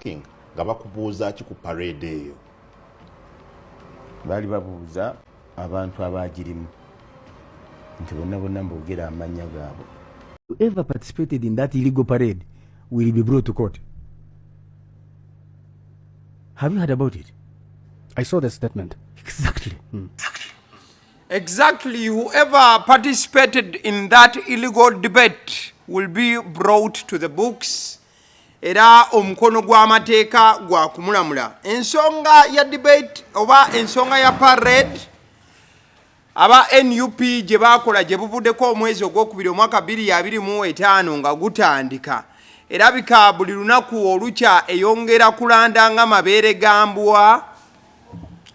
asking nga bakubuuza ki ku parade eyo? Baali babuuza abantu abagirimu nti bonna mbogera amannya gaabwe. Whoever participated in that illegal parade will be brought to court. Have you heard about it? I saw the statement. Exactly. Exactly. Whoever participated in that illegal debate will be brought to the books. Era omukono gw'amateeka gwa kumulamula. Ensonga ya debate oba ensonga ya parade aba NUP gye baakola gye buvuddeko omwezi ogwokubiri omwaka 2025 nga gutandika. Erabika buli lunaku olukya eyongera kulanda nga mabeere gambwa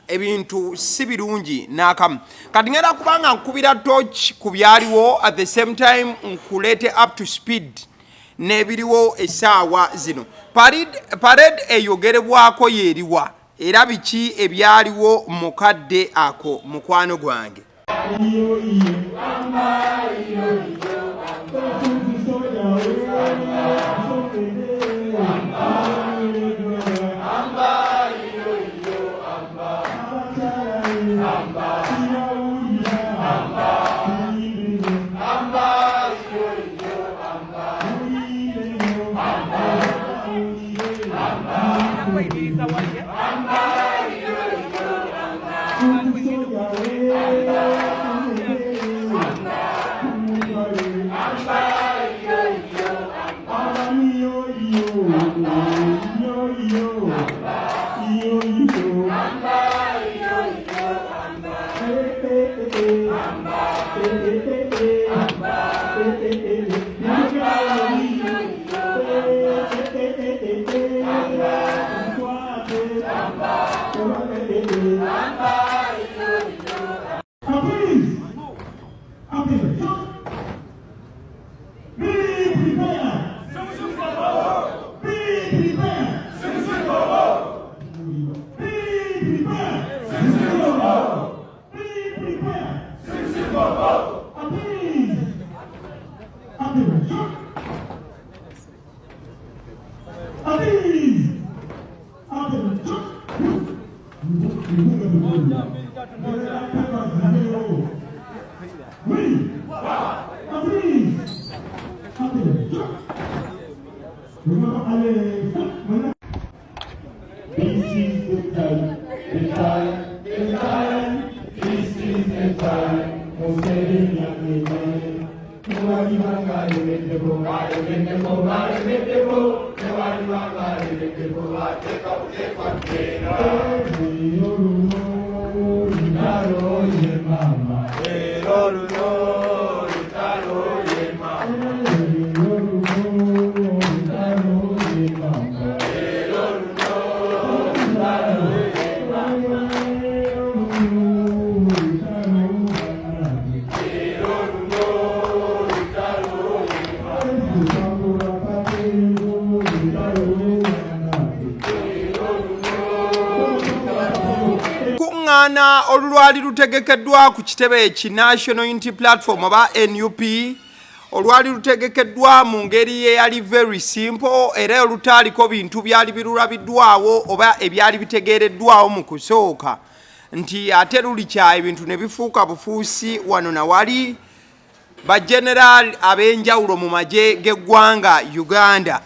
ebintu si birungi n'akamu. Kati ngenda kubanga nkubira torch ku byaliwo at the same time nkuleete up to speed n'ebiriwo essaawa zino. Parade eyogerebwako yeeriwa era biki ebyaliwo mukadde ako mukwano gwange. Olwali lutegekeddwa ku kitebe eki National Unity Platform aba NUP olwali lutegekeddwa mu ngeri eyali very simple era olutaaliko bintu byali birulabiddwawo oba ebyali bitegeereddwawo mu kusooka nti ate lulikya ebintu ne bifuuka bufuusi wano na wali bageneral ab'enjawulo mu magye g'eggwanga Uganda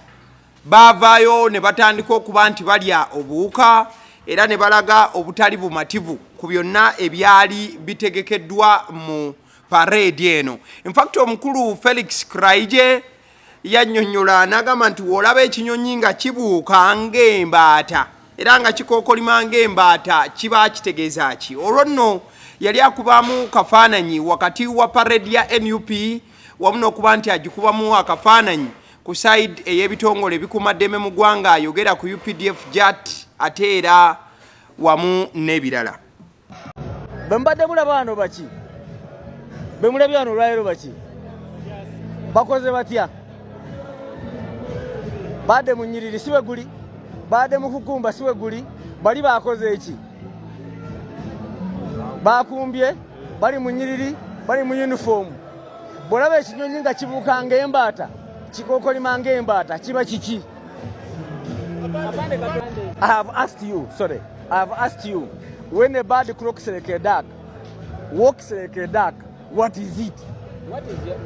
baavaayo ne batandika okuba nti balya obuwuka era ne balaga obutali bumativu ku byonna ebyali bitegekeddwa mu parade eno. In fact omukulu Felix Kraije yannyonnyola n'agamba nti olaba ekinyonyi nga kibuuka ng'embaata era nga kikookolima ng'embaata kiba kitegeeza ki. Olwo nno yali akubamu kafaananyi wakati wa parade ya NUP wamu n'okuba nti agikubamu akafaananyi ku side ey'ebitongole ebikuumaddeme mu ggwanga ayogera ku UPDF JAT ate era wamu n'ebirala. Bembadde mulaba bano baki bemulabye wano olwaleero baki bakoze batya badde mu nnyiriri siwe guli badde mu kukumba siwe guli bali bakoze eki bakumbye bali mu nnyiriri bali mu uniform bwolaba ekinyonyi nga kibuuka ng'embaata kikookolima ng'embaata kiba kiki I have asked you, when a bird croaks like a duck, walks like a duck, what is it? What is your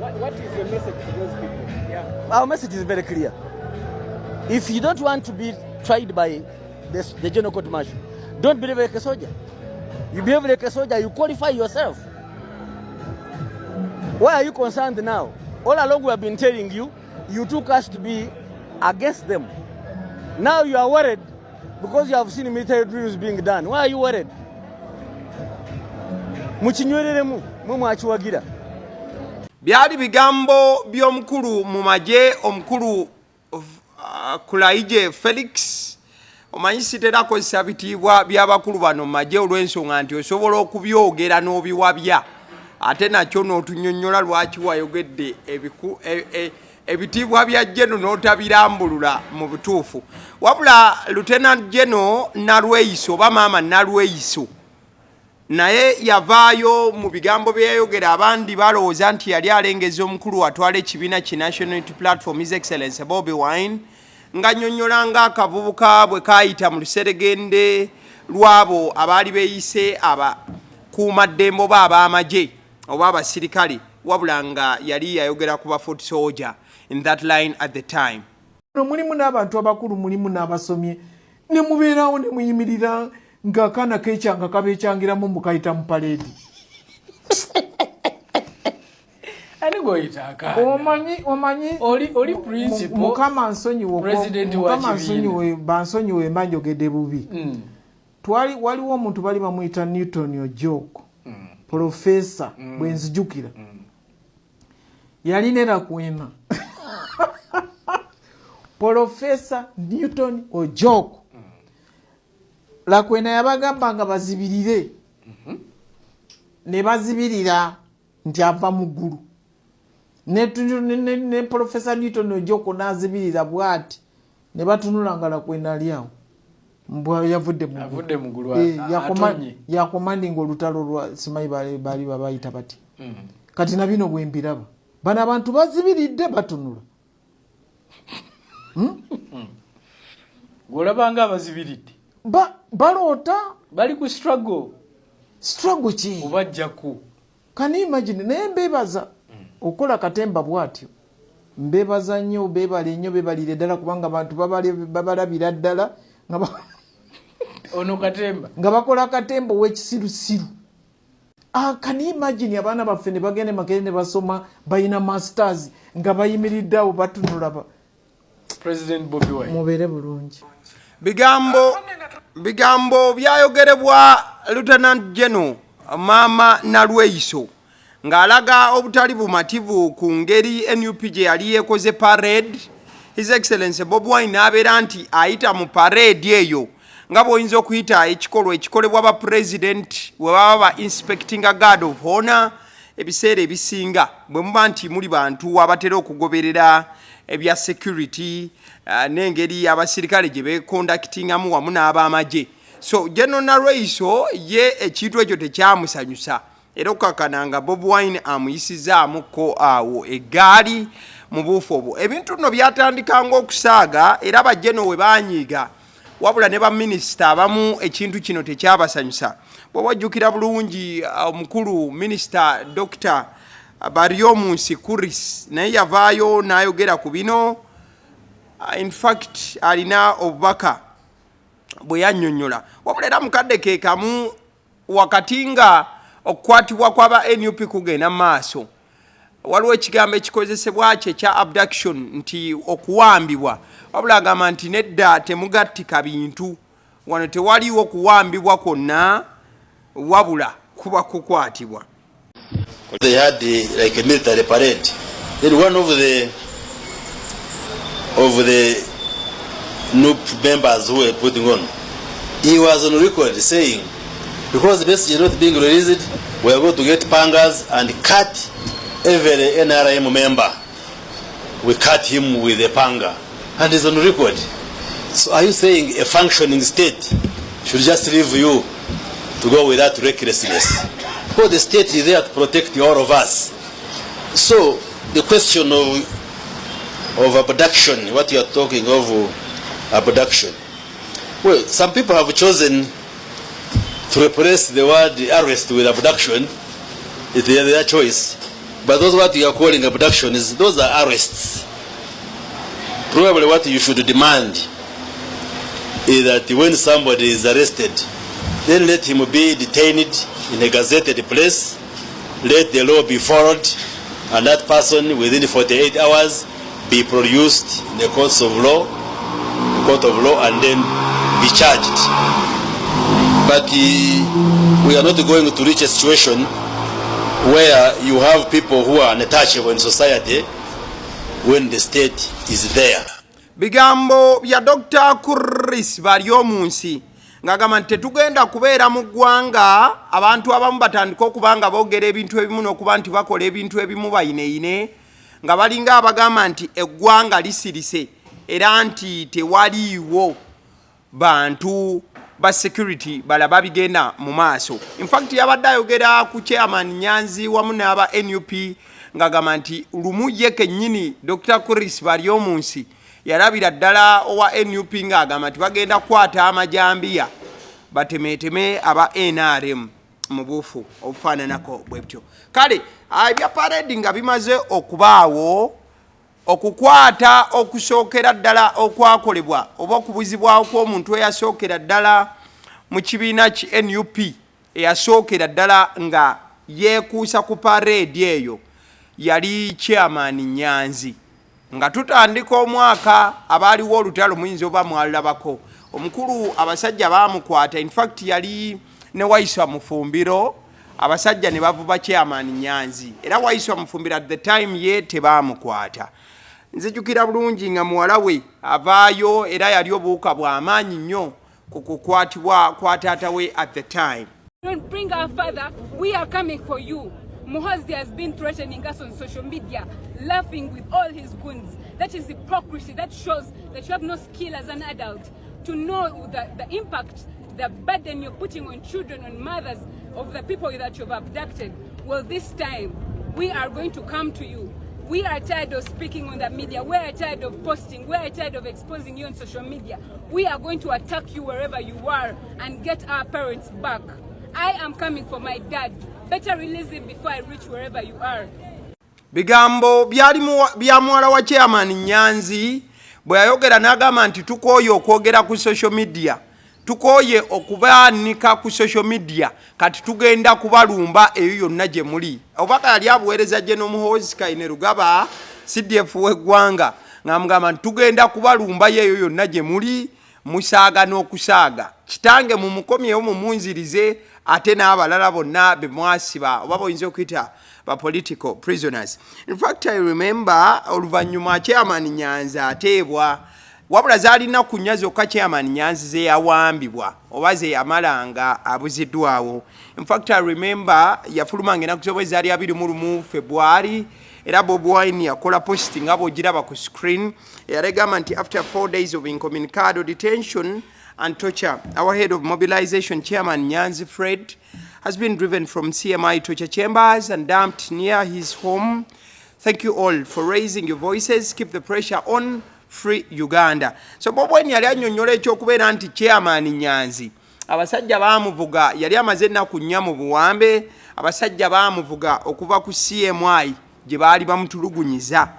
message to those people? Yeah. Our message is very clear. If you don't want to be tried by the General Court Martial, don't behave like a soldier. You behave like a soldier, you qualify yourself. Why are you concerned now? All along we have been telling you, you took us to be against them. Now you are worried because you have seen military drills being done. Why are you worried? Muchinywereremu mwachiwagira. Byali bigambo by'omukulu mu magye omukulu Kulaije Felix omanyisi terakozesa bitiibwa by'abakulu bano mu magye olw'ensonga nti osobola okubyogera n'obiwabya ate nakyo n'otunyonnyola lwaki wayogedde ebitiibwa bya Jeno n'otabirambulula mu butuufu. Wabula Lieutenant Jeno Nalweyiso oba maama Nalweyiso naye yavaayo mu bigambo byeyogera abandi balowooza nti yali alengeza omukulu watwala ekibiina ki National Unity Platform His Excellency Bobi Wine nga nnyonnyola ng'akavubuka bwe kaayita mu luseregende lw'abo abaali beeyise abakuumaddembe oba ab'amagye oba abasirikale wabula nga yali yayogera ku ba foot soldier in that line at the time. Mulimu n'abantu abakulu mulimu n'abasomye ne mubeerawo ne muyimirira ng'akaana keekyanga kabeekyangiramu mukayita mu paleedi. Omanyi oli principal Mukama nsonyiwe bansonyiwe mbanjogedde bubi. Waliwo omuntu bali bamuyita Newton Ojoko professor bwe nzijukira yalina Lakwena Professor Newton Ojoko Lakwena yabagamba nga bazibirire ne bazibirira nti ava mu ggulu ne Professor Newton Ojoko n'azibirira bw'ati ne batunula nga Lakwena ali awo mbwa yavudde mu ggulu yakomandinga olutalo lwa simanyi baali babayita bati kati na bino bwe mbiraba bano abantu bazibiridde batunula golabanga abazibiridde baloota bali ku struggle ki obajjaku kani imagine naye mbebaza okola katemba bwatyo mbebaza nnyo bebale nnyo bebalire ddala kubanga abantu babalabira ddala ono katemba nga bakola katemba w'ekisirusiru. Can you imagine abaana baffe ne bagende Makerere ne basoma bayina masters nga bayimiridde awo batunula President Bobi Wine mubeere bulungi. Bigambo byayogerebwa Lieutenant General Maama Nalweyiso ng'alaga obutali bumativu ku ngeri NUP gye yali yeekoze parade. His Excellency Bobi Wine n'abeera nti ayita mu parade eyo nga bw'oyinza okuyita ekikolwa ekikolebwa ba president bwe baba ba inspecting a guard of honor ebiseera ebisinga bwe muba nti muli bantu abatera okugoberera ebya security n'engeri abasirikale gye beekondakitingamu wamu n'ab'amagye. So General Nalweyiso ye ekintu ekyo tekyamusanyusa era okukakananga Bobi Wine amuyisizaamuko awo eggaali mu buufu obwo. Ebintu nno byatandikanga okusaaga era bajjeno we baanyiiga wabula ne baminisita abamu ekintu kino tekyabasanyusa. Bwe wajjukira bulungi omukulu minisita Dr. Baryomunsi Kuris naye yavaayo n'ayogera ku bino. In fact alina obubaka bwe yannyonnyola wabula era mukadde ke kamu wakati nga okukwatibwa kw'aba NUP kugenda mu maaso waliwo ekigambo ekikozesebwa kye ekya abduction nti okuwambibwa wabula agamba nti nedda temugattika bintu wano tewaliwo okuwambibwa kwonna wabula kuba kukwatibwa. They had like a military parade. Then one of the NUP members who were putting on, he was on record saying, because the message is not being released, we are going to get pangas and cut every NRM member. We cut him with a panga, and he's on record. So are you saying a functioning state should just leave you to go without recklessness? Because the state is there to protect all of us. So the question of abduction, what you are talking of abduction, Well, some people have chosen to replace the word arrest with abduction. It's their choice. But those what you are calling abductions, those are arrests. Probably what you should demand is that when somebody is arrested, then let him be detained in a gazetted place, let the law be followed, and that person within 48 hours be produced in the court of law, and then be charged. But we are not going to reach a situation where you have people who are untouchable in society when the state is there. Bigambo ya Dr. Kuris Baryomunsi ngagamba tetugenda kubeera mu ggwanga abantu abamu batandika okubanga boogera ebintu ebimu n'okuba nti bakola ebintu ebimu bayineeyine nga balinga abagamba nti eggwanga lisirise era nti tewaliiwo bantu ba security balaba bigenda mu maaso. In fact yabadde ayogera ku chairman Nyanzi wamu n'aba NUP ngagamba nti lumu ye kennyini Dr. Kuris Baryomunsi yarabira ddala owa NUP ng'agamba nti bagenda kukwata amajambiya batemeteme aba NRM mu buufu obufaananako bwe bityo. Kale ebya parade nga bimaze okubaawo okukwata okusookera ddala okwakolebwa oba okubuzibwawo kw'omuntu eyasookera ddala mu kibiina ki NUP eyasookera ddala nga yeekuusa ku parade eyo yali chairman Nyanzi. Nga tutandika omwaka abaaliwo olutalo muyinza oba mwalabako omukulu abasajja baamukwata. In fact yali ne Waiswa Mufumbiro abasajja ne bavuba chairman Nyanzi era Waiswa Mufumbiro at the time ye tebaamukwata. Nzijukira bulungi nga muwala we avaayo era yali obuuka bw'amaanyi nnyo ku kukwatibwa kwa taata we at the time. Don't bring our father, we are coming for you. Muhoozi has been threatening us on social media, laughing with all his goons. That is hypocrisy. That shows that you have no skill as an adult to know the impact, the burden you're putting on children, on mothers of the people that you've abducted. Well, this time, we are going to come to you. We are tired of speaking on the media. We are tired of posting. We are tired of exposing you on social media. We are going to attack you wherever you are and get our parents back. I am coming for my dad. Better release him before I reach wherever you are. Bigambo bya muwala wa chairman Nyanzi bwe yayogera n'agamba nti tukooye okwogera ku social media, tukooye okubaanika ku social media, kati tugenda kubalumba eyo yonna gye muli. Obubaka yali abuweereza General Muhoozi Kainerugaba CDF w'eggwanga ng'amugamba nti tugenda kubalumba eyo yonna gye muli, musaaga n'okusaaga. Kitange mumukomyewo mumunzirize ate n'abalala bonna be mwasiba oba boyinza okuyita ba political prisoners. In fact I remember oluvannyuma chairman Nyanzi ateebwa wabula zaalina kunnya zokka chairman Nyanzi ze yawambibwa oba ze yamalanga abuziddwawo. In fact I remember yafulumanga ennaku z'obwezi zaali 21 February era Bob Wine yakola posting abo giraba ku screen yaregamba nti after 4 days of incommunicado detention and torture, our head of mobilization, Chairman Nyanzi Fred, has been driven from CMI torture chambers and dumped near his home. Thank you all for raising your voices. Keep the pressure on. Free Uganda. So Bob Wine yali annyonnyola ekyokubeera nti Chairman Nyanzi abasajja baamuvuga yali amaze ennaku nnya mu buwambe. Abasajja baamuvuga okuva ku CMI gye baali bamutulugunyiza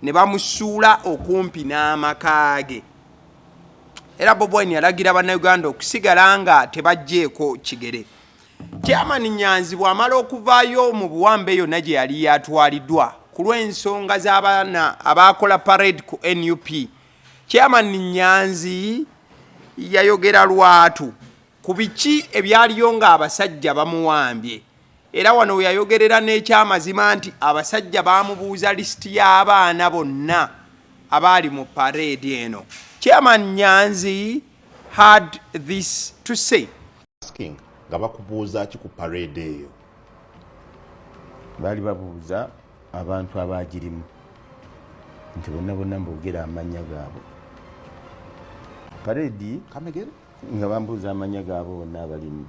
ne bamusuula okumpi n'amakaage. Era Bob Wine yalagira bannayuganda okusigala nga tebajjeeko kigere. Chairman Nyanzi bw'amala okuvaayo mu buwambe yonna gye yali yatwaliddwa ku lw'ensonga z'abaana abaakola parade ku NUP, Chairman Nyanzi yayogera lwatu ku biki ebyaliyo ng'abasajja bamuwambye. Era wano we yayogerera n'ekyamazima nti abasajja baamubuuza lisiti y'abaana bonna abaali mu parade eno. Chairman Nyanzi had this to say. Asking nga bakubuuza ki ku parade eyo? Baali babuuza abantu abaagirimu nti bonna mboogera amannya gaabwe. Parade kamegere nga bambuuza amannya gaabwe bonna abalimu.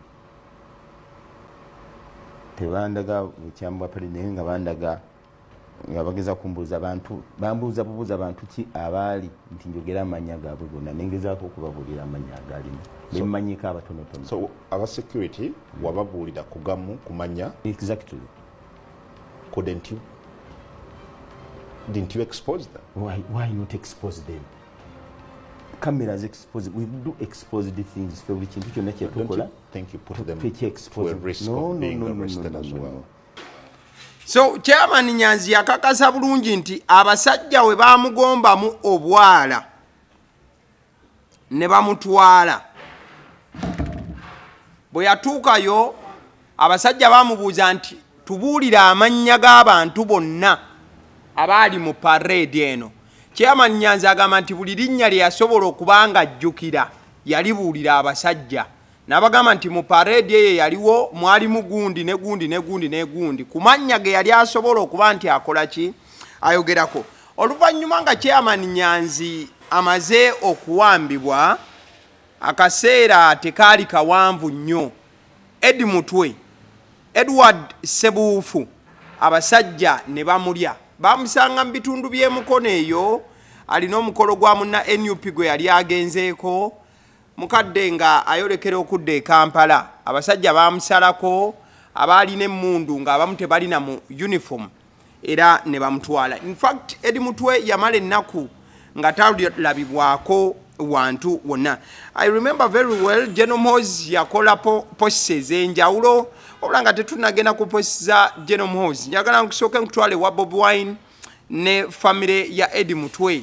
Tebandaga bukyambwa parade naye nga bandaga nga bageza kumbuuza abantu bambuuza bubuuza abantu ki abaali nti njogera amanya gaabwe gonna nengezaako okubabuulira amanya agalimu bemmanyiko abatonotono. So aba security wababuulira kugamu kumanya. Exactly. Didn't you expose them? Why not expose them? Cameras expose. We do expose the things for which you don't you think you put them to a risk of being arrested as well? So chairman Nyanzi yakakasa bulungi nti abasajja we bamugombamu obwala ne bamutwala. Bwe yatuukayo abasajja bamubuuza nti tubuulira amannya g'abantu bonna abaali mu parade eno. Chairman Nyanzi agamba nti buli linnya lye yasobola okubanga ajjukira yalibuulira abasajja. N'abagamba nti mu parade ye yaliwo mwalimu gundi ne gundi ne gundi ne gundi. Ku mannya ge yali asobola okuba nti akola ki ayogerako. Oluvannyuma nga Chairman Nyanzi amaze okuwambibwa akaseera tekaali kawanvu nnyo. Edward Sebuufu abasajja ne bamulya. Bamusanga mu bitundu by'emukono eyo alina omukolo gwa munna NUP gwe yali agenzeeko. Mukadde nga ayolekera okudda e Kampala. Abasajja bamusalako abaalina emmundu nga abamu tebalina mu uniform era ne bamutwala. In fact Edi Mutwe yamala ennaku nga talabibwako wantu wonna. I remember very well General Moz yakola posts ez'enjawulo obula nga tetunagenda ku posts za General Moz. Njagala nkusooke nkutwale wa Bobi Wine ne family ya Edi Mutwe.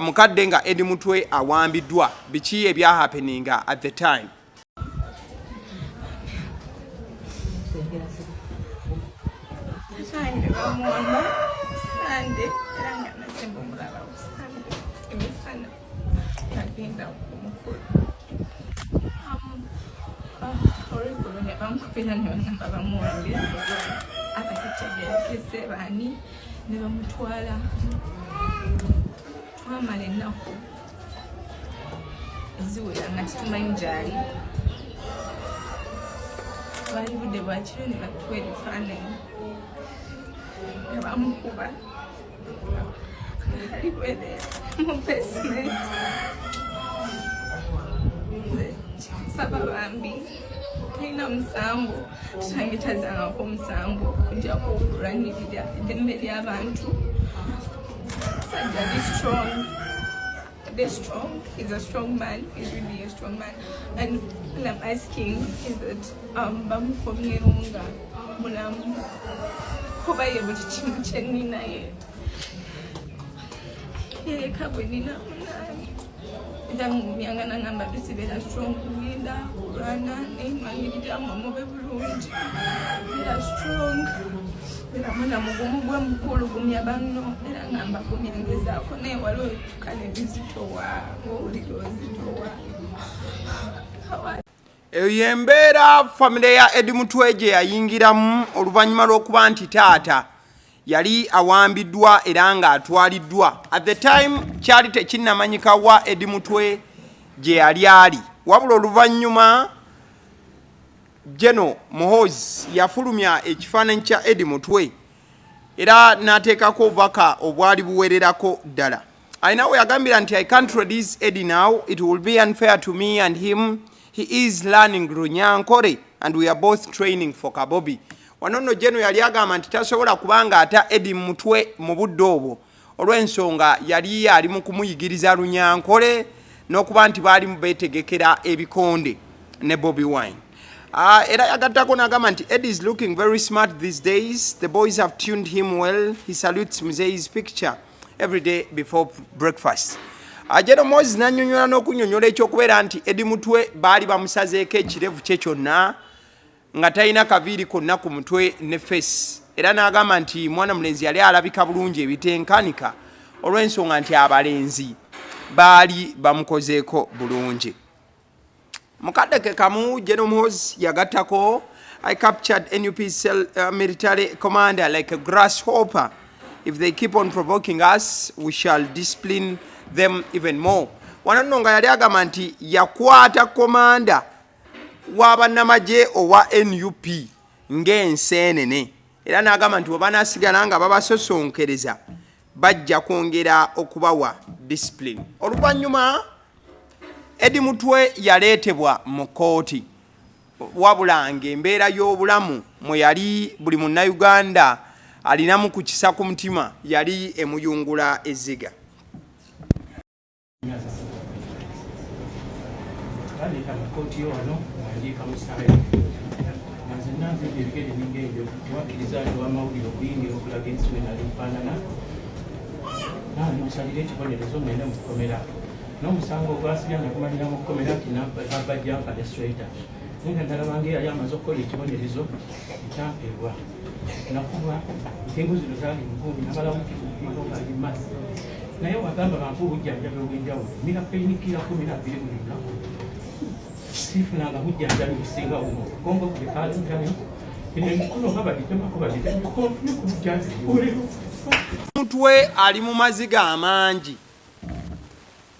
Mukadde nga Edi Mutwe awambiddwa biki ebya happening at the time. Twamala ennaku eziwera nga tetumanyi gyali. Bali budde bwa kiro ne batuwa ebifaananyi nga bamukuba ali bwere mu basement. Nsaba bambi talina musango tutange tazangako musango kujja kulwanirira eddembe ly'abantu. Be strong. They're strong. He's a strong man. He's really a strong man. And what I'm asking is that Bamukomyeunga Mulam Koba able to chimchenina ye. Ye kabwenina Yangana number to see a strong leader, runner, name and Bulunji. They are strong. Muna mugumugwe mukulu gumya banno era ngamba kumyangezaako naye waliwo tukale bizitowa ng'owulira ozitowa. Eyo yembeera famire ya Edi Mutwe gye yayingiramu oluvannyuma lw'okuba nti taata yali awambiddwa era ng'atwaliddwa. At the time kyali tekinnamanyika wa Edi Mutwe gye yali ali, wabula oluvannyuma Jeno Muhoozi yafulumya ekifaananyi kya Edi Mutwe era n'ateekako obubaka obwali buwererako ddala. Alina we yagambira nti I can't release Edi now, it will be unfair to me and him. He is learning Runyankore and we are both training for Kabobi. Wanono Jeno yali agamba nti tasobola kubanga ata Edi Mutwe mu budde obwo olw'ensonga yali ali mu kumuyigiriza Runyankore n'okuba nti baali beetegekera ebikonde ne Bobi Wine. Era yagattako n'agamba nti Edi is looking very smart these days. The boys have tuned him well. He salutes Muzei's picture every day before breakfast. General Moses n'annyonnyola n'okunnyonnyola ekyokubeera nti Edi Mutwe baali bamusazeeko ekirevu kye kyonna nga talina kaviiri konna ku mutwe ne face. Era n'agamba nti mwana mulenzi yali alabika bulungi ebitenkanika olw'ensonga nti abalenzi baali bamukozeeko bulungi. Mukadde ke kamu General Moses yagattako, I captured NUP's military commander like a grasshopper. If they keep on provoking us, we shall discipline them even more. Wanono nga yali agamba nti yakwata komanda wa bannamagye owa NUP ng'enseenene era n'agamba nti banasigala nga babasosonkereza bajja kwongera okubawa discipline. Oluvannyuma Edi Mutwe yaleetebwa mu kooti wabula ng'embeera y'obulamu mwe yali buli munnayuganda alinamu ku kisa ku mutima yali emuyungula ezziga. N'omusango gwasibyanga kumalira mu Ekomera kinabajja nkalestrator nenga ndalaba nge yali amaze okukola ekibonerezo ekyampeebwa nakuba entengo zino zaali nkumbi nabalamukiingo ngali masi naye wagamba banfu obujjanjabi obw'enjawulo mirapeinikira 12 buli lunaku siifunanga bujjanjabi businga buno kongo kulekaalintayo emikono nga bagitemako bagitemakobagitemako Mutwe ali mu maziga amangi.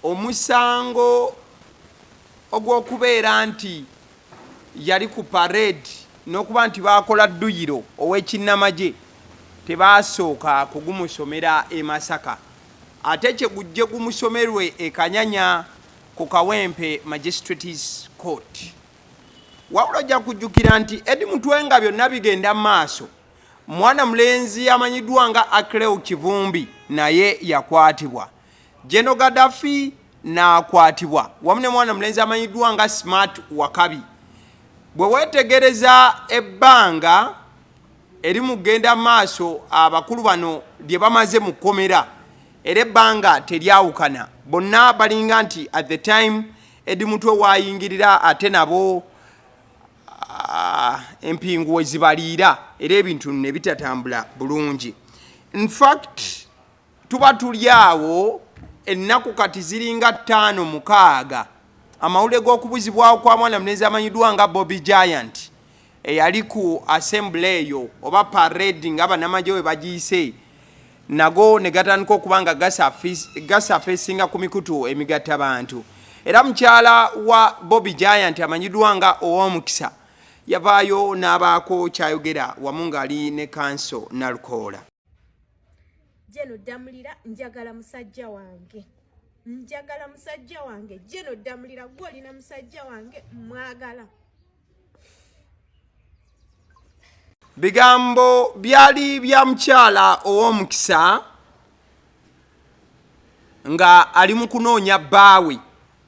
Omusango ogw'okubeera nti yali ku parade n'okuba nti baakola dduyiro ow'ekinnamagye tebaasooka kugumusomera e Masaka ate kyegujje gumusomerwe e Kanyanya ku Kawempe Magistrates Court. Wabula ojja kujjukira nti Edi Mutwe nga byonna bigenda maaso, mwana mulenzi amanyiddwa nga Akleu Kivumbi naye yakwatibwa. Jeno Gaddafi n'akwatibwa wamu ne mwana mulenzi amanyiddwa nga Smart Wakabi. Bwe weetegereza ebbanga eri mugenda maaso abakulu bano lye bamaze mu Ekomera era ebbanga teryawukana, bonna balinga nti at the time Edi Mutwe waayingirira ate nabo empingu we zibaliira era ebintu ne bitatambula bulungi. In fact tuba tuli awo ennaku kati ziringa 5-6 amawulire g'okubuzibwawo kwa mwana mulenzi amanyiddwa nga Bobby Giant eyali ku assembly eyo oba parade nga bannamagye we bagiyise nago ne gatandika okuba nga gasafeesinga ku mikutu emigatta bantu. Era mukyala wa Bobby Giant amanyiddwa nga Ow'omukisa yavaayo n'abaako kyayogera wamu ng'ali ne kanso Nalukoola. Jeno Damulira njagala musajja wange. Njagala musajja wange. Jeno Damulira gwoli na musajja wange mwagala. Bigambo byali bya mukyala Ow'omukisa nga ali mu kunoonya bbaawe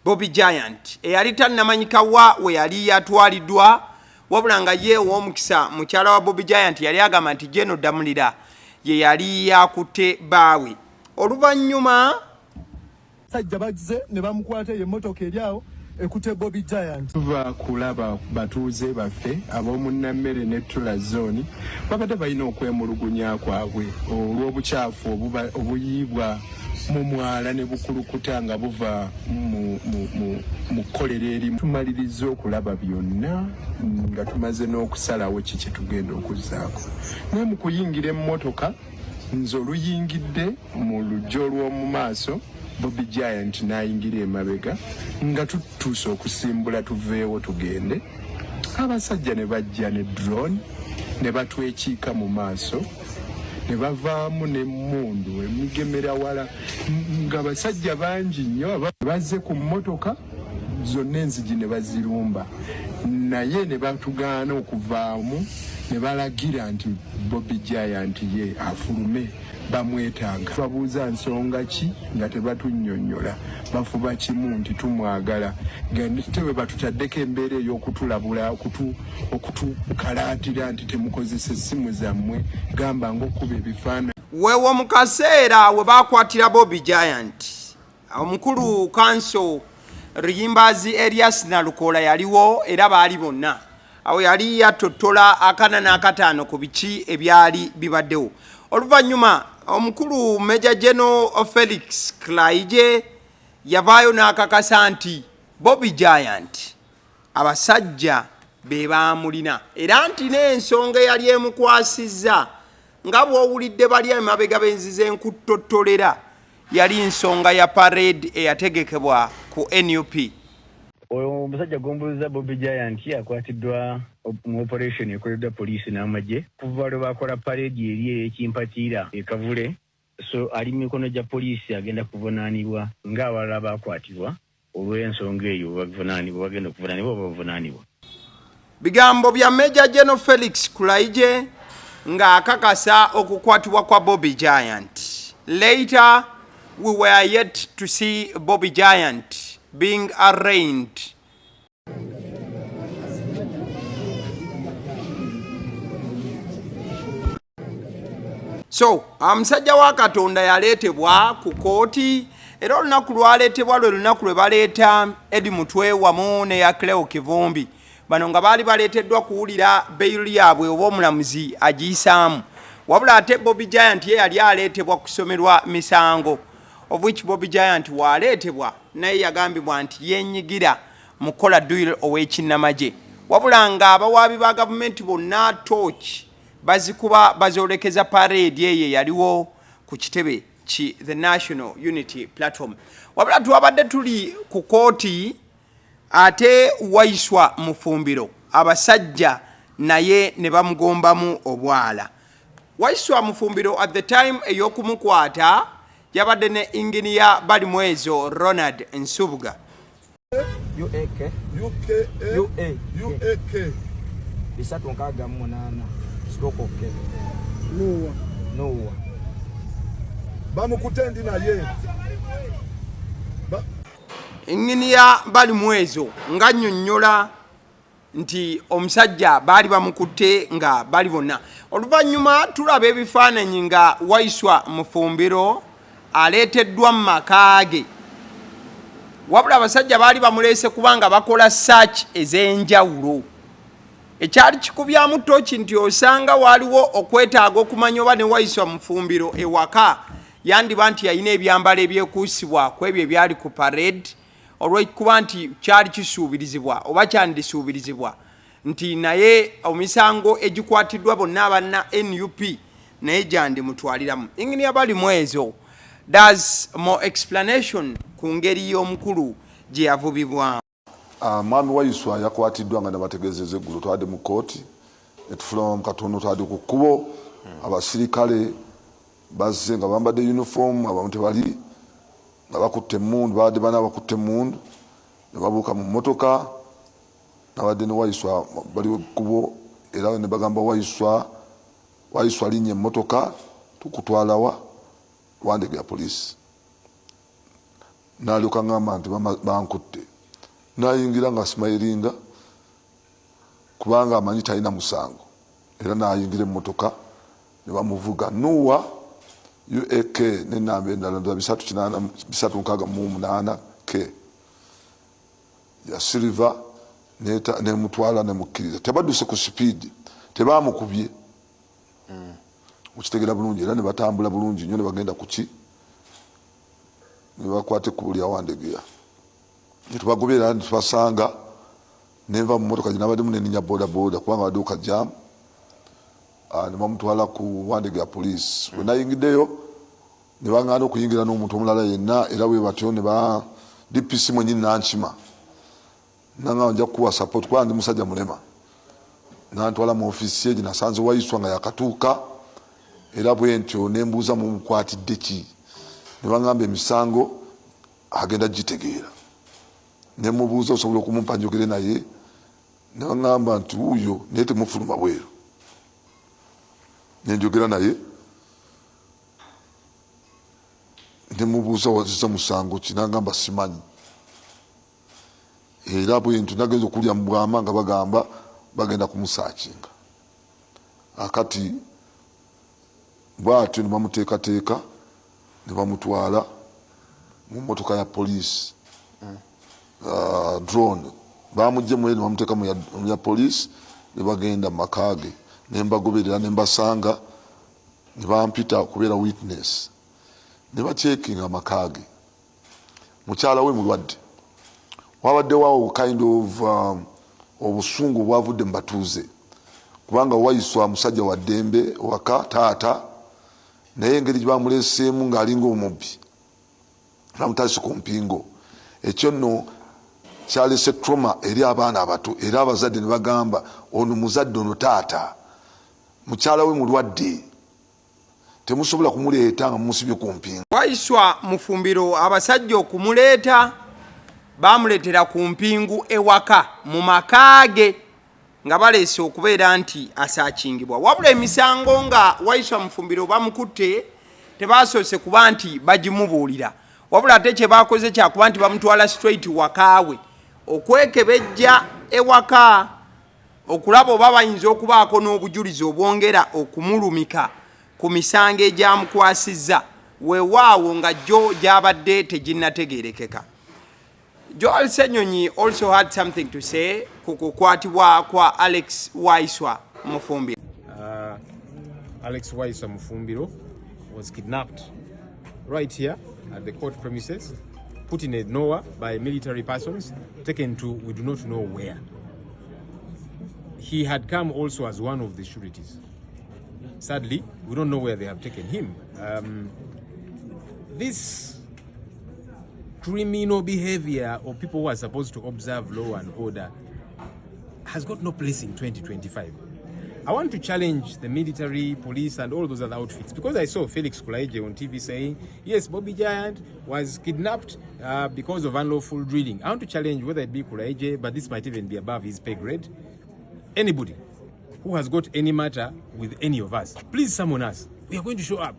Bobby Giant eyali tannamanyikawa we yali yatwaliddwa wabula nga ye Ow'omukisa mukyala wa Bobby Giant yali agamba nti Jeno Damulira ye yali yakutte bbaawe. Oluvannyuma sajja bagize ne bamukwata emmotoka eri awo ekute Bobby Giant. Tuva kulaba batuuze baffe ab'omunnammere ne Tula Zone babadde balina okwemulugunya kwabwe olw'obukyafu obuyiibwa mu mwala ne bukulukuta nga buva mu kkolero erimu. Tumaliriza okulaba byonna nga tumaze n'okusalawo kiki tugenda okuzzaako. Naye mu kuyingira emmotoka nze oluyingidde mu lujja olw'omu maaso Bobby Giant n'ayingira emabega nga tutuuse okusimbula tuveewo tugende. Abasajja ne bajja ne drone ne batwekiika mu maaso ne bavaamu n'emmundu emigemera wala nga basajja bangi nnyo bazze ku mmotoka zonna enzigi ne bazirumba naye ne batugaana okuvaamu ne balagira nti Bobby Giant ye afulume bamwetaaga. Babuuza nsonga ki nga tebatunnyonnyola bafuba kimu nti tumwagala gantewe batutaddeko embeera ey'okutulabula okutukalaatira nti temukozesa essimu zammwe gamba ng'okuba ebifaananyi. Weewo mu kaseera we baakwatira Bobby Giant omukulu kanso Ruyimbazi Elias Nalukoola yaliwo era baali bonna awo yali yatottola 4 n'akataano ku biki ebyali bibaddewo. Oluvannyuma omukulu Major General Felix Klaije yavaayo n'akakasa nti Bobby Giant abasajja be baamulina era nti n'ensonga yali emukwasizza nga bw'owulidde bali emabega b'enzize enkuttotolera yali nsonga ya parade eyategekebwa ku NUP. omusajja gombuliza Bobby Giant yakwatiddwa mu operation ekoleddwa poliisi n'amagye kuva lwe bakola parade eri ey'ekimpatiira ekavule so ali mu mikono gya poliisi agenda kuvunaanibwa ng'abalala baakwatibwa olw'ensonga eyo bavunaanibwa bagenda okuvunaanibwa oba bavunaanibwa. Bigambo bya Major General Felix Kulaije ng'akakasa okukwatibwa kwa Bobby Giant. Later we were yet to see Bobby Giant being arraigned. So, omusajja wa Katonda yaleetebwa ku kooti era olunaku lwaleetebwa lwe lunaku lwe baleeta Edi Mutwe wamu ne Yakleo Kivumbi. Bano nga baali baleeteddwa kuwulira beyiri yaabwe oba omulamuzi agiyisaamu. Wabula ate Bobby Giant ye yali aleetebwa kusomerwa misango. Of which Bobby Giant waleetebwa naye yagambibwa nti yenyigira mu kola duil ow'ekinnamagye. Wabula nga abawaabi ba gavumenti bonna torch bazikuba bazolekeza parade ye yaliwo ku kitebe ki the National Unity Platform. Wabula twabadde tuli ku kooti ate waiswa mufumbiro abasajja naye ne bamugombamu obwala. Waiswa mufumbiro at the time ey'okumukwata yabadde ne engineer Balimwezo Ronald Nsubuga. UAK bisatu nkaga munana stroke of K. Noah bamukutendi naye engineer Balimwezo nga nnyonnyola nti omusajja baali bamukutte nga bali bonna. Oluvannyuma tulaba ebifaananyi nga waiswa mufumbiro aleeteddwa mu maka ge. Wabula abasajja baali bamuleese kubanga bakola search ez'enjawulo. Ekyali kikubyamu toki nti osanga waaliwo okwetaaga okumanya oba ne waiswa mufumbiro ewaka yandiba nti yalina ebyambalo ebyekuusibwa ku ebyo ebyali ku parade olw'ekuba nti kyali kisuubirizibwa oba kyandisuubirizibwa nti naye omisango egikwatiddwa bonna abanna NUP naye gyandimutwaliramu. Engineer Balimwezo does more explanation ku ngeri y'omukulu gye yavubibwamu. Mwami Waiswa yakwatiddwa nga nabategeezezza eggulu twadde mu kooti netufuluma mu katono twadde ku kkubo abasirikale bazze nga bambadde uniform abamu tebali nga bakutte emmundu baadde bana bakutte emmundu ne babuuka mu mmotoka nabadde ne Waiswa bali kkubo era ne bagamba Waiswa linnya emmotoka tukutwalawa Wandege ya poliisi nalyoka ngamba nti bankutte nayingira nga smilinga kubanga amanyi talina musango era nayingira emmotoka ne bamuvuga Nuwa UAK n'ennamba endala 368 K ya silver nemutwala nemukkiriza tebadduse ku speed tebamukubye ukitegera bulungi era ne batambula bulungi nnyo ne bagenda kuki ne bakwate ku buli awandegeya netubagobera netubasanga nenva mu motoka ginabadde muneninya boda kubanga baduuka jam ne bamutwala ku wandege ya poliisi we nayingiddeyo ne baŋŋaana okuyingira n'omuntu omulala yenna era bwe batyo ne ba DPC mwenyini nankima nanga nja kuwa support kwa ndi musajja mulema nantwala mu ofisi ye nasanze Waiswa nga yakatuuka era bwe ntyo nembuuza mu mukwatidde ki ne baŋŋamba emisango agenda gitegeera ne mubuuza osobola okumumpa njogere naye ne baŋŋamba nti wuuyo naye temufuluma bweru nenjogera naye ne mubuuza waziza musango ki nangamba simanyi era bwe ntyo nagenza okulya mu bwama nga bagamba bagenda kumusaakinga akati bwatyo ne bamuteekateeka ne bamutwala mu mmotoka ya poliisi drone bamugye mu ne bamuteeka mu ya poliisi ne bagenda mu maka ge ne mbagoberera ne mbasanga ne bampita okubeera witness ne bacekinga amaka ge mukyala we mulwadde wabaddewo kind of obusungu bwavudde mu batuuze kubanga Waiswa musajja wa ddembe waka taata naye engeri gye bamuleeseemu ng'alinga omubbi bamutaalise ku mpingo ekyo nno kyalese trauma eri abaana abato era abazadde ne bagamba ono muzadde ono taata mukyala we mulwadde temusobola kumuleeta nga mumusibye ku mpingo. Waiswa Mufumbiro abasajja okumuleeta bamuleetera ku mpingu ewaka mu makaage nga baleese okubeera nti asaakingibwa. Wabula emisango nga Waiswa Mufumbiro bamukutte tebasoose kuba nti bagimubuulira, wabula ate kye baakoze kyakuba nti bamutwala straight wakaawe okwekebejja ewaka okulaba oba bayinza okubaako n'obujulizi obwongera okumulumika ku misango egyamukwasizza weewaawo nga jjo gyabadde teginnategeerekeka. Joel Senyonyi also had something to say ku kukwatibwa kwa Alex Waiswa Mufumbiro. Alex Waiswa Mufumbiro was kidnapped right here at the court premises, put in a Noah by military persons, taken to we do not know where. He had come also as one of the sureties. Sadly, we don't know where they have taken him. This criminal behavior of people who are supposed to observe law and order has got no place in 2025. I want to challenge the military, police, and all those other outfits, because I saw Felix Kulaije on TV saying, yes, Bobby Giant was kidnapped because of unlawful drilling. I want to challenge whether it be Kulaije, but this might even be above his pay grade. Anybody who has got any matter with any of us, please summon us. We are going to show up.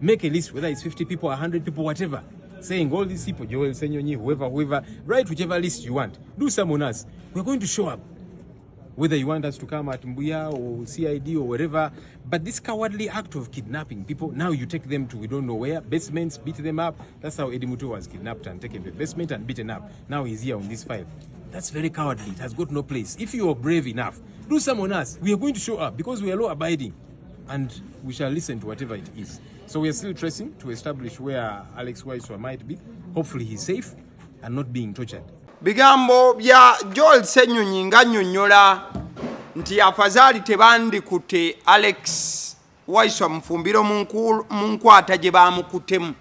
Make a list, whether it's 50 people, 100 people, whatever, saying all these people, Joel Senyonyi, whoever, write whichever list you want. Do summon us. We are going to show up. Whether you want us to come at Mbuya or CID or wherever, but this cowardly act of kidnapping people, now you take them to we don't know where, basements, beat them up. That's how Eddie Mutu was kidnapped and taken to the basement and beaten up. Now he's here on this file. That's very cowardly. It has got no place. If you are brave enough, do summon us. We are going to show up because we are law abiding and we shall listen to whatever it is. So we are still tracing to establish where Alex Waiswa might be. Hopefully he's safe and not being tortured. Bigambo bya Joel Senyonyi nga nnyonnyola nti afadhali tebandikutte Alex Waiswa Mufumbiro mu nkwata gye baamukuttemu.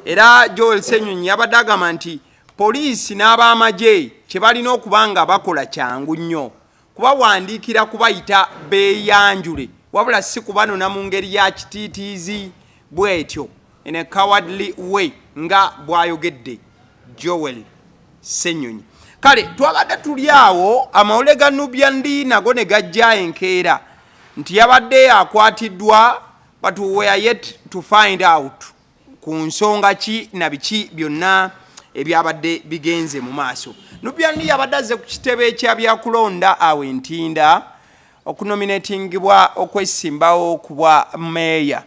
Era Joel Senyonyi yabadde agamba nti poliisi n'ab'amagye kye balina okuba nga bakola kyangu nnyo kubawandiikira kubayita beeyanjule wabula si kubanona mu ngeri ya kitiitiizi bw'etyo in a cowardly way nga bw'ayogedde Joel Senyonyi. Kale twabadde tuli awo amawulire ga Nubian nago ne gajja enkeera nti yabadde akwatiddwa, but we are yet to find out ku nsonga ki na biki byonna ebyabadde bigenze mu maaso. Nubian yabadde azze ku kitebe ekyabyakulonda awo Ntinda okunominatingibwa okwesimbawo ku bwa meeya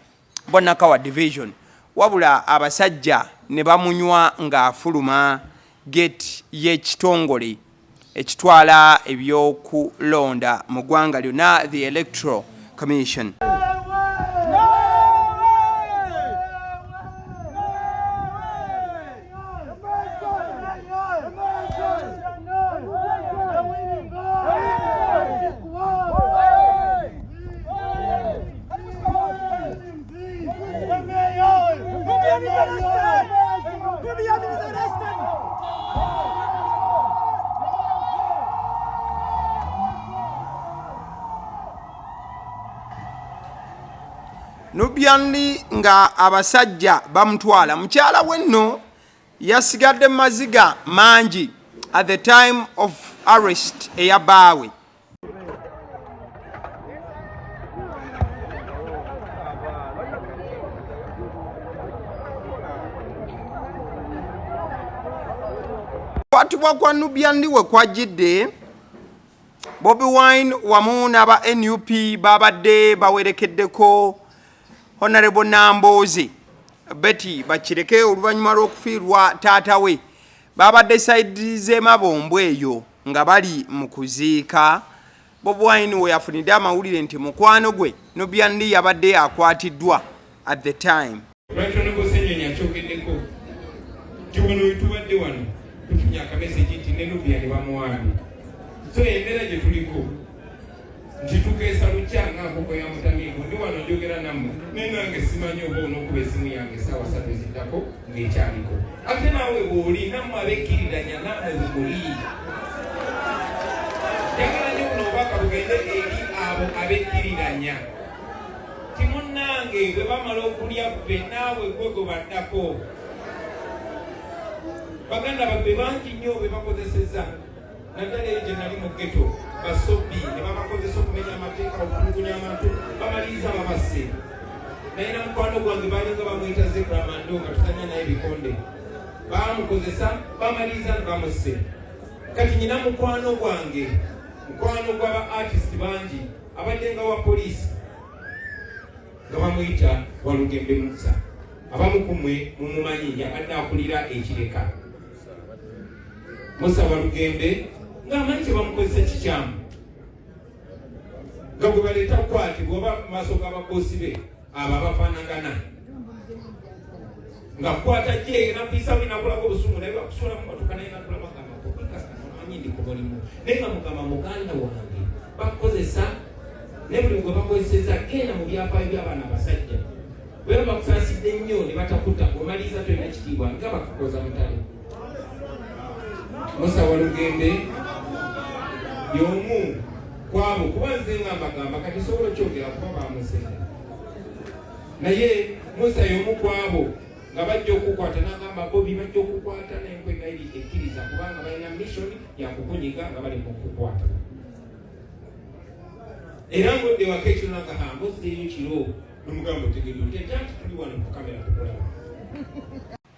Bonakawa division, wabula abasajja ne bamunywa ng'afuluma gate y'ekitongole ekitwala ebyokulonda mu ggwanga lyonna, the Electoral Commission. Nubian nga abasajja bamutwala, mukyala wenno yasigadde maziga mangi at the time of arrest eyabaawe. Kwatibwa kwa Nubian we kwajjidde Bobi Wine wamu n'aba NUP babadde bawerekeddeko Honorable Nambozi Betty bakireke oluvannyuma lw'okufiirwa taata we babadde saidize mabombo eyo nga bali mu kuziika. Bobi Wine we yafunidde amawulire nti mukwano gwe Nubian yabadde akwatiddwa at the time. Tufunya akameseji nti ne Nubian bamuwambi. So endera gye tuliko Ntitukesa lukyanga nkoko ya mutamiivu ndi wano njogera nammwe naye nange simanyi oba onokuba esimu yange essaawa 3 eziddako ng'ekyaliko ate naawe bw'oli nammwe abekkiriranya nammwe bwe muli njagala nnyo buno obubaka bugende eri abo abekkiriranya timunnange bwe bamala okulya bbe naawe gwe gwe baddako baganda babbe bangi nnyo be bakozesezza naddala eyo gye nali mu ghetto basobbi ne babakozesa okumenya amateeka okulugunya abantu bamaliriza babasse naye na mukwano gwange balinga bamwyita zebramando nga tutanya naye bikonde bamukozesa bamaliriza ne bamusse kati nyina mukwano gwange mukwano gw'aba artist bangi abaddenga wa poliisi nga bamwyita Walugembe Musa abamu kumwe mumumanyi yabadde akulira ekireka Musa Walugembe ng'amanyi tebamukozesa kikyamu nga bwe baleeta kukwatibwa oba mu maaso g'ababosi be abo abafaanagana nga kukwata je nakuyisa binakulako obusungu naye bakusola mu mmotoka naye nakula bagamba amanyi ndi ku mulimu naye nga mugamba muganda wange bakukozesa naye buli gwe bakozeseza genda mu byafaayo by'abaana abasajja bwe bakusaasidde nnyo ne batakutta omaliriza tolina kitiibwa nga bakakoza mutale Musa Walugembe y'omu kwabo kuba nze nga mbagamba kati sobola okyogera kuba bamusenya naye Musa y'omu kwabo nga bajja okukwata n'agamba bobi bajja okukwata n'enkwe nga eri ekkiriza kubanga balina mission yakukunyiga nga bali mu kukwata era ng'odde waka ekiro nagamba ozzeeyo kiro n'omugamba otegeddwa nti tuli wano ku kamera tukulaba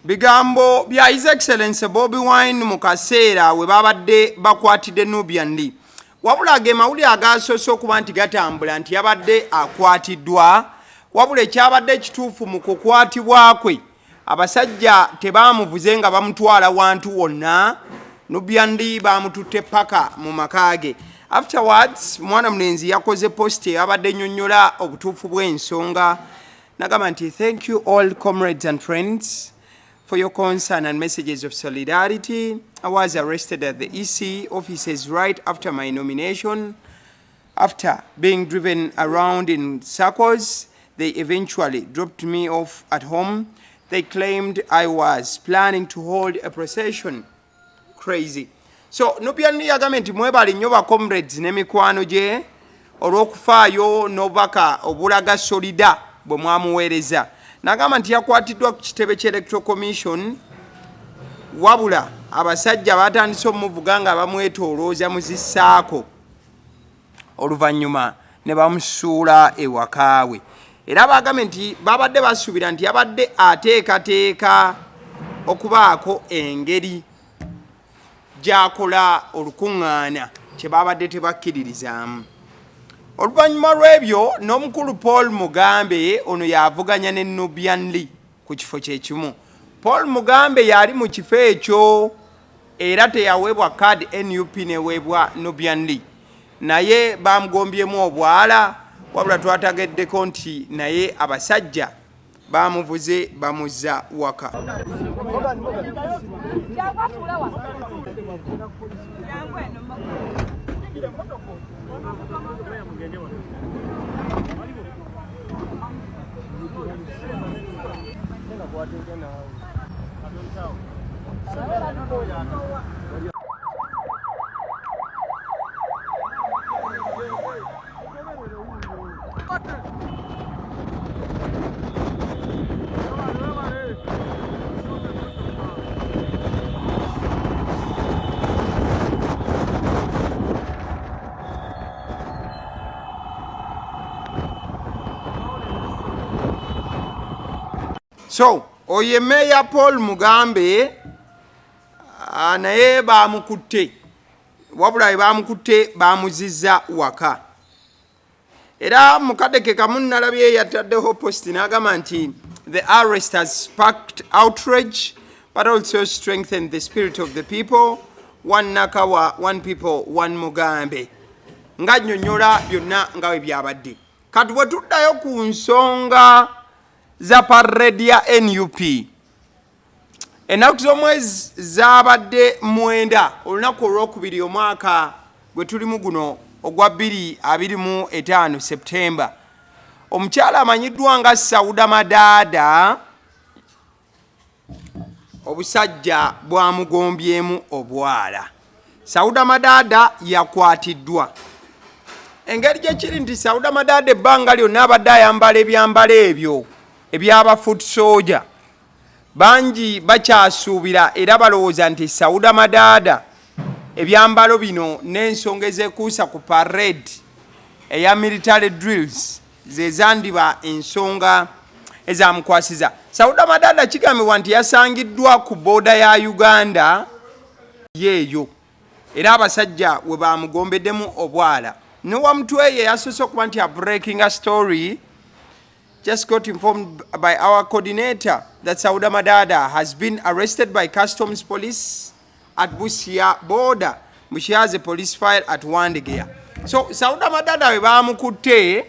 bigambo bya His Excellency Bobi Wine mu kaseera we babadde bakwatidde Nubian wabula ge mawulire agasoose okuba nti gatambula nti yabadde akwatiddwa wabula ekyabadde ekituufu mu kukwatibwa kwe abasajja tebaamuvuze nga bamutwala wantu wonna Nubian baamututte paka mu makaage afterwards mwana mulenzi yakoze post yabadde nnyonnyola obutuufu bw'ensonga nagamba nti thank you all comrades and friends for your concern and messages of solidarity. I was arrested at the EC offices right after my nomination. After being driven around in circles, they eventually dropped me off at home. They claimed I was planning to hold a procession. Crazy. So, Nubian yagambye nti mwebale nnyo ba comrades n'emikwano gye olw'okufaayo n'obubaka obulaga solida bwe mwamuweereza. Nagamba nti yakwatiddwa ku kitebe ky'Electoral Commission wabula abasajja batandise omuvuga nga bamwetoolooza mu zissaako oluvannyuma ne bamusuula ewakaawe era bagambye nti babadde basuubira nti yabadde ateekateeka okubaako engeri gy'akola olukuŋŋaana kye babadde tebakkiririzaamu. Oluvannyuma lw'ebyo n'omukulu Paul Mugambe ono yavuganya ne Nubian ku kifo kye kimu. Paul Mugambe yali mu kifo ekyo era teyaweebwa kaadi NUP neweebwa Nubian naye bamugombyemu obwala wabula twatageddeko nti naye abasajja bamuvuze bamuzza waka. So, oye Meya Paul Mugambe naye bamukutte wabula bamukutte bamuzizza waka era mukadeke kamu nalabye yataddeho post n'agamba nti the arrest has sparked outrage but also strengthened the spirit of the people. One Nakawa, one people, one Mugambe. Nga nnyonnyola byonna nga bwe byabadde. Kati bwe tuddayo ku nsonga za parade ya NUP. Ennaku z'omwezi zaabadde 9 olunaku olwokubiri omwaka gwe tulimu guno ogwa 2025 September omukyala amanyiddwa nga Sauda Madada obusajja bwamugombyemu obwala. Sauda Madada yakwatiddwa. Engeri gye kiri nti Sauda Madada ebbanga lyonna abadde ayambala ebyambalo ebyo ebyaba foot soldier. Bangi bakyasuubira era balowooza nti Sauda Madada ebyambalo bino n'ensonga ezekuusa ku parade eya military drills ze zandiba ensonga ezamukwasiza. Sauda Madada kigambibwa nti yasangiddwa ku booda ya Uganda yeeyo era abasajja we bamugombeddemu obwala. Nowamutwe ye yasoose okuba nti a breaking a story just got informed by our coordinator that Sauda Madada has been arrested by customs police at Busia border. Busia has a police file at Wandegeya. So Sauda Madada we bamukutte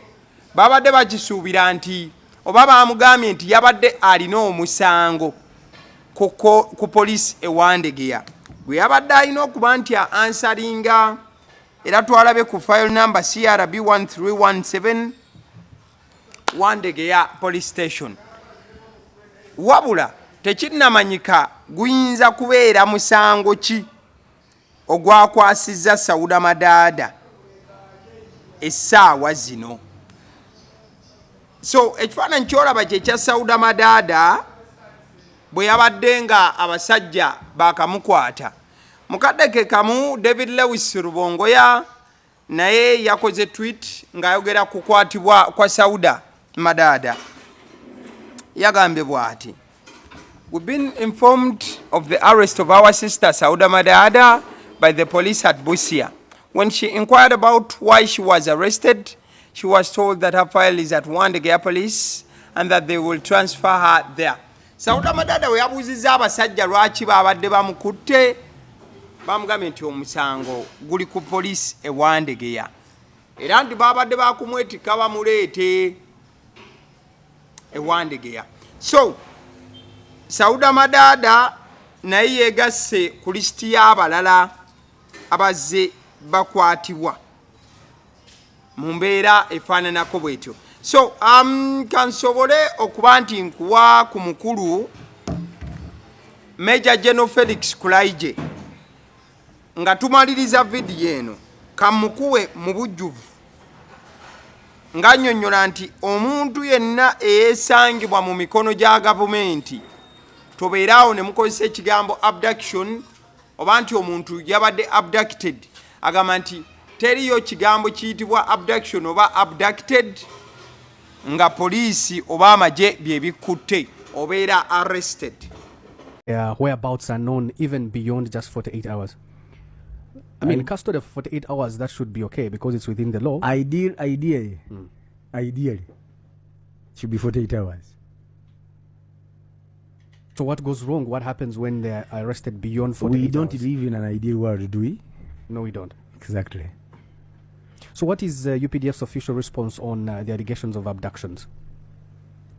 babadde bakisuubira nti oba bamugambye nti yabadde alina omusango ku police e Wandegeya gwe yabadde alina okuba nti ansaringa era twalabe ku file number CRB 1317 Wandegeya police station. Wabula tekinnamanyika guyinza kubeera musango ki ogwakwasizza Sauda Madada essaawa zino. So ekifaananyi kyolaba kye kya Sauda Madada bwe yabadde nga abasajja bakamukwata. Mukadde ke kamu David Lewis Rubongoya naye yakoze tweet ng'ayogera ku kukwatibwa kwa Sauda Madada. Yagambye bw'ati: We've been informed of the arrest of our sister Sauda Madada by the police at Busia. When she inquired about why she was arrested, she was told that her file is at Wandegeya police and that they will transfer her there. Sauda Madada we yabuuzizza abasajja lwaki babadde bamukutte, bamugambye nti omusango guli ku police e Wandegeya era nti babadde bakumwetikka bamuleete e Wandegeya. So Sauda Madada naye yegasse ku lisiti y'abalala abazze bakwatibwa mu mbeera efaananako bwetyo. So kansobole okuba nti nkuwa ku mukulu Major General Felix Kulaije nga tumaliriza vidiyo eno kamukuwe mu bujjuvu nga nnyonnyola nti omuntu yenna eyeesangibwa mu mikono gya gavumenti tobeeraawo ne mukozesa ekigambo abduction oba nti omuntu yabadde abducted, agamba nti teriyo kigambo kiyitibwa abduction oba abducted nga poliisi oba amagye bye bikutte, obeera arrested. Whereabouts are known even beyond just 48 hours. I mean, custody of 48 hours, that should be okay because it's within the law. Ideally, should be 48 hours. So what goes wrong? What happens when they're arrested beyond 48 hours? We don't live in an ideal world, do we? No, we don't. Exactly. So what is UPDF's official response on the allegations of abductions?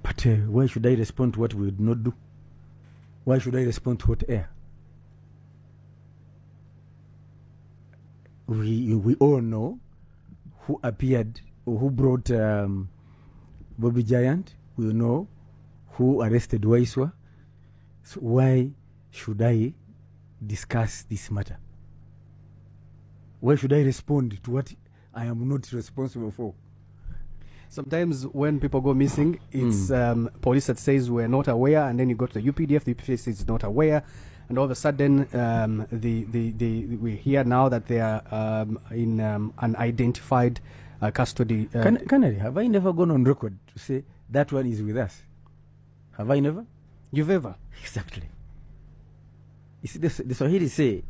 But why should I respond to what we would not do? Why should I respond to hot air? We all know who appeared or who brought Bobby Giant. We know who arrested Waiswa. So why should I discuss this matter? Why should I respond to what I am not responsible for? Sometimes when people go missing, it's police that says we're not aware, and then you go to the UPDF says it's not aware, and all of a sudden we hear now that they are in unidentified custody. Canary, have I never gone on record to say that one is with us? Have I never? You've ever? Exactly. You see, the Swahili say,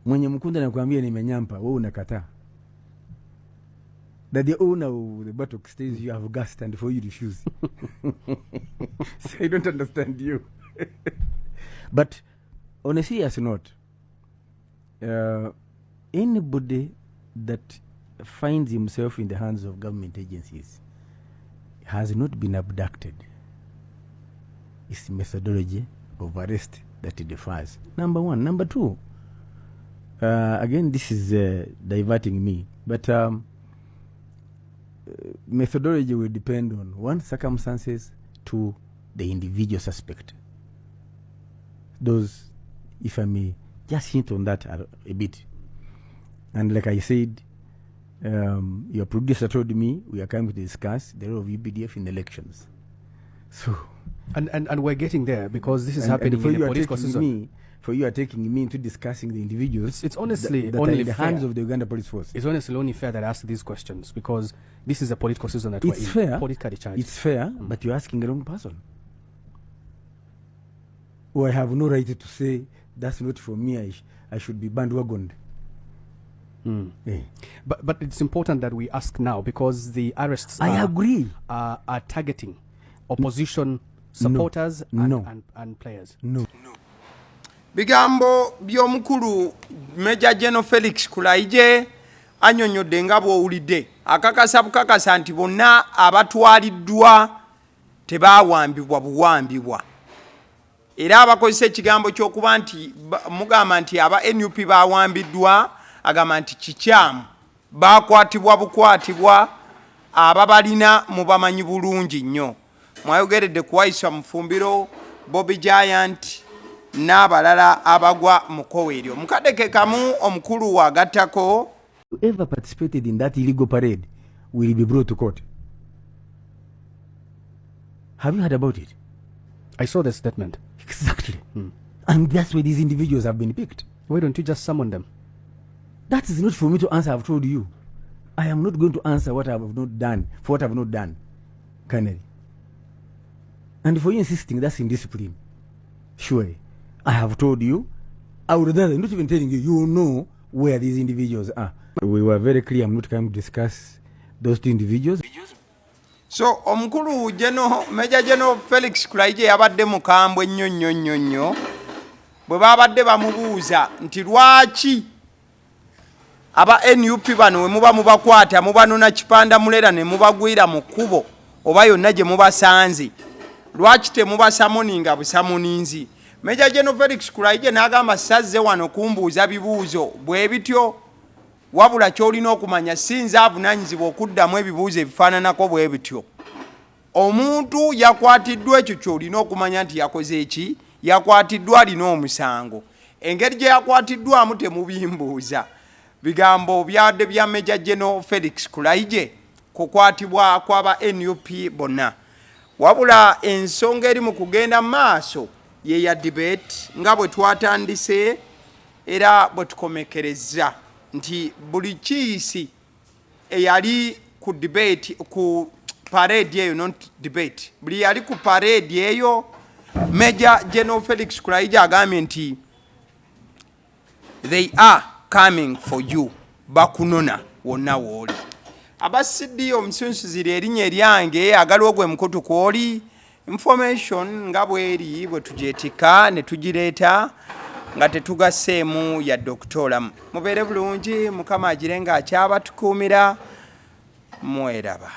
mwenye mkunda na kuambia nimenyampa, wewe unakataa. That the owner of the buttock says you have gas and for you refuse. So I don't understand you. But on a serious note, anybody that finds himself in the hands of government agencies has not been abducted. It's the methodology of arrest that it differs. Number one. Number two, again, this is diverting me. But methodology will depend on one, circumstances, two, the individual suspect. Those, if I may just hint on that a bit. And like I said, your producer told me we are coming to discuss the role of UPDF in elections. So, and we're getting there because this is happening in the political season. For you are taking me into discussing the individuals. It's honestly that only are in the fair. hands of the Uganda Police Force. It's honestly only fair that I ask these questions because this is a political season that it's we're fair. in. Politically charged. It's fair, but you're asking the wrong person. Who I have no right to say that's not for me. I should be bandwagoned. Yeah. But it's important that we ask now because the arrests agree are targeting opposition supporters and players. No. Bigambo by'omukulu Major General Felix Kulaije anyonyodde nga bw'owulidde akakasa bukakasa nti bonna abatwaliddwa tebaawambibwa buwambibwa era abakozesa ekigambo ky'okuba nti mugamba nti aba NUP baawambiddwa agamba nti kikyamu bakwatibwa bukwatibwa ababalina mu bamanyi bulungi nnyo mwayogeredde kuwayisa mufumbiro Bobby Giant n'abalala abagwa mu kkowe eryo mukadeke kamu omukulu wagattako whoever participated in that illegal parade will be brought to court. Have you heard about it? I saw the statement. Exactly. And that's where these individuals have been picked. Why don't you just summon them? That is not for me to answer. I've told you. I am not going to answer what I have not done for what I have not done, Colonel. And for you insisting, that's indiscipline. Surely. I have told you. I would rather not even telling you. You know where these individuals are. We were very clear. I'm not going to discuss those two individuals. So omukulu Major General Felix Kulaije yabadde mukambwe nnyo bwe babadde bamubuuza nti lwaki aba NUP bano we muba mubakwata mubanona kipanda mulera ne mubagwira mu kkubo oba yonna gye mubasanze lwaki temubasamoninga busamoninzi. Major General Felix Kulaije n'agamba sazze wano kumbuuza bibuuzo bwe bityo wabula kyolina okumanya sinza avunanyizibwa okuddamu ebibuuzo ebifaananako bwe bityo. Omuntu yakwatiddwa ekyo kyolina okumanya nti yakoze eki yakwatiddwa alina omusango. Engeri gye yakwatiddwamu temubimbuuza. Bigambo byadde bya Major General Felix Kulaije kukwatibwa kw'aba NUP bonna. Wabula ensonga eri mu kugenda maaso ye ya debate nga bwe twatandise era bwe tukomekereza nti buli kiisi eyali ku debate ku parade eyo not debate buli yali ku parade eyo Major General Felix Kulaije agambye nti they are coming for you bakunona wonna wooli abasidi omusunsuzi erinnya eryange agaliwo gwe mukutu kwoli information nga bweri bwe tugyetika ne tugireeta nga tetugaseemu ya doktora mubeere bulungi mukama agirenga akyabatukuumira mweraba.